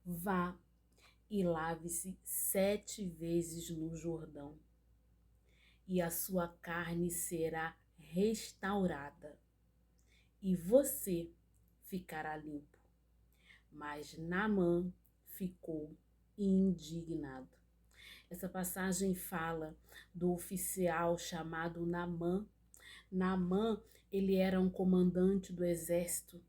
Vá e lave-se 7 vezes no Jordão, e a sua carne será restaurada, e você ficará limpo. Mas Naamã ficou indignado. Essa passagem fala do oficial chamado Naamã. Naamã, ele era um comandante do exército.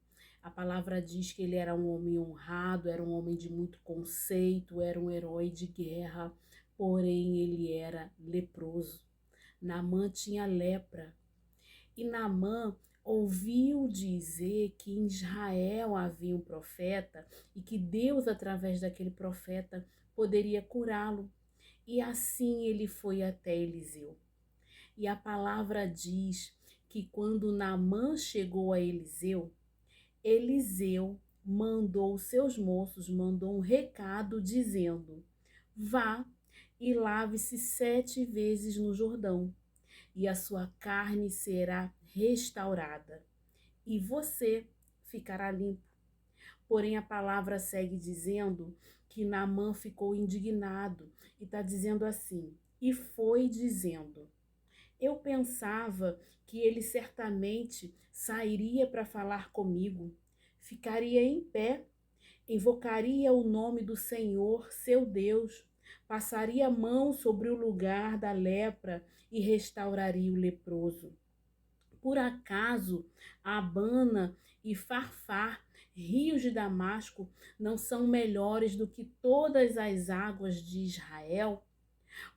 A palavra diz que ele era um homem honrado, era um homem de muito conceito, era um herói de guerra, porém ele era leproso. Naamã tinha lepra. E Naamã ouviu dizer que em Israel havia um profeta e que Deus, através daquele profeta, poderia curá-lo. E assim ele foi até Eliseu. E a palavra diz que quando Naamã chegou a Eliseu, Eliseu mandou seus moços, mandou um recado dizendo: vá e lave-se 7 vezes no Jordão, e a sua carne será restaurada, e você ficará limpo. Porém, a palavra segue dizendo que Naamã ficou indignado e está dizendo assim: e foi dizendo, eu pensava que ele certamente sairia para falar comigo, ficaria em pé, invocaria o nome do Senhor, seu Deus, passaria a mão sobre o lugar da lepra e restauraria o leproso. Por acaso Abana e Farfar, rios de Damasco, não são melhores do que todas as águas de Israel?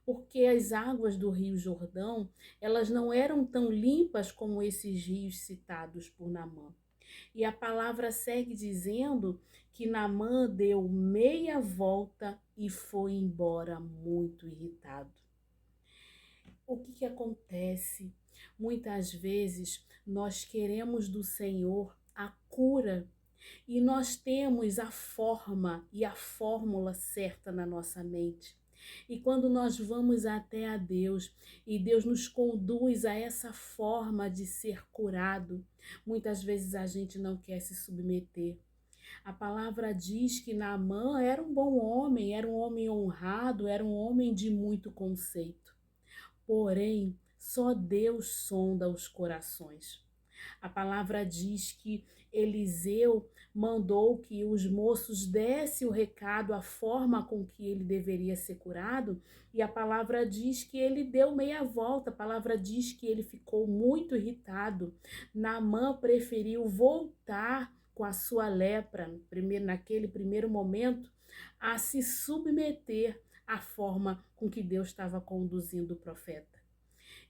Porque as águas do Rio Jordão, elas não eram tão limpas como esses rios citados por Naamã. E a palavra segue dizendo que Naamã deu meia volta e foi embora muito irritado. O que acontece? Muitas vezes nós queremos do Senhor a cura e nós temos a forma e a fórmula certa na nossa mente. E quando nós vamos até a Deus e Deus nos conduz a essa forma de ser curado, muitas vezes a gente não quer se submeter. A palavra diz que Naamã era um bom homem, era um homem honrado, era um homem de muito conceito. Porém, só Deus sonda os corações. A palavra diz que Eliseu mandou que os moços dessem o recado, a forma com que ele deveria ser curado, e a palavra diz que ele deu meia volta, a palavra diz que ele ficou muito irritado. Naamã preferiu voltar com a sua lepra, naquele primeiro momento, a se submeter à forma com que Deus estava conduzindo o profeta.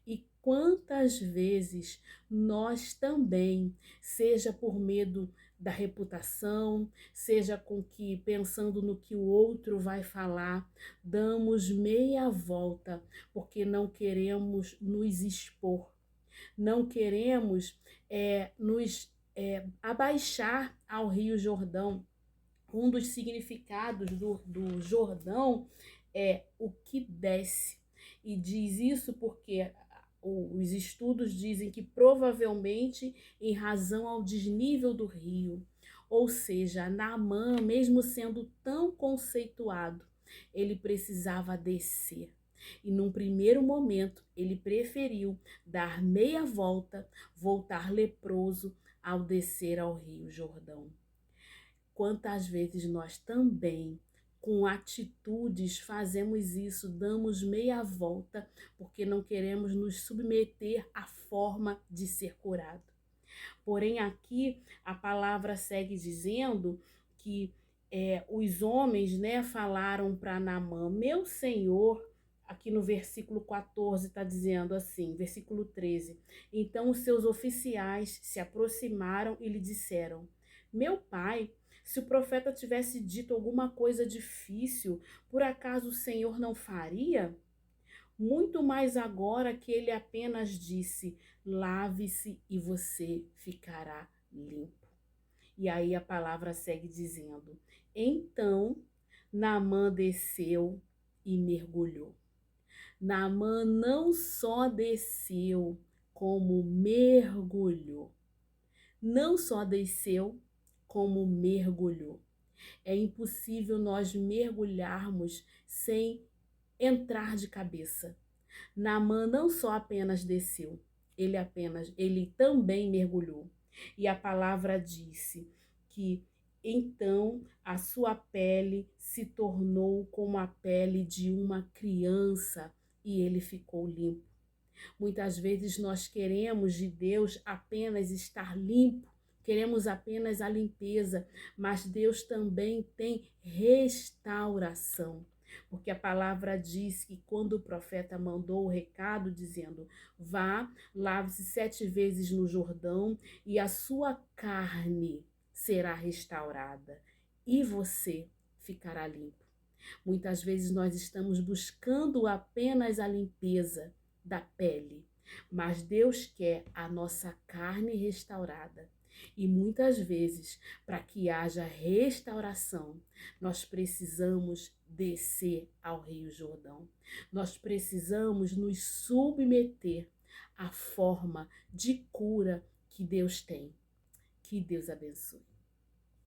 E quantas vezes nós também, seja por medo da reputação, seja com que pensando no que o outro vai falar, damos meia volta porque não queremos nos expor, não queremos nos abaixar ao Rio Jordão. Um dos significados do Jordão é o que desce. E diz isso porque os estudos dizem que provavelmente em razão ao desnível do rio. Ou seja, Naamã, mesmo sendo tão conceituado, ele precisava descer. E num primeiro momento, ele preferiu dar meia volta, voltar leproso ao descer ao Rio Jordão. Quantas vezes nós também, com atitudes, fazemos isso, damos meia volta, porque não queremos nos submeter à forma de ser curado. Porém, aqui a palavra segue dizendo que os homens, falaram para Naamã, meu senhor, aqui no versículo 14 está dizendo assim, versículo 13, então os seus oficiais se aproximaram e lhe disseram, meu pai, se o profeta tivesse dito alguma coisa difícil, por acaso o Senhor não faria? Muito mais agora que ele apenas disse, lave-se e você ficará limpo. E aí a palavra segue dizendo, então Naamã desceu e mergulhou. Naamã não só desceu, como mergulhou. Não só desceu, como mergulhou. É impossível nós mergulharmos sem entrar de cabeça. Naamã não só apenas desceu, ele também mergulhou. E a palavra disse que então a sua pele se tornou como a pele de uma criança e ele ficou limpo. Muitas vezes nós queremos de Deus apenas estar limpo, queremos apenas a limpeza, mas Deus também tem restauração. Porque a palavra diz que quando o profeta mandou o recado dizendo: vá, lave-se 7 vezes no Jordão e a sua carne será restaurada e você ficará limpo. Muitas vezes nós estamos buscando apenas a limpeza da pele, mas Deus quer a nossa carne restaurada. E muitas vezes, para que haja restauração, nós precisamos descer ao Rio Jordão. Nós precisamos nos submeter à forma de cura que Deus tem. Que Deus abençoe.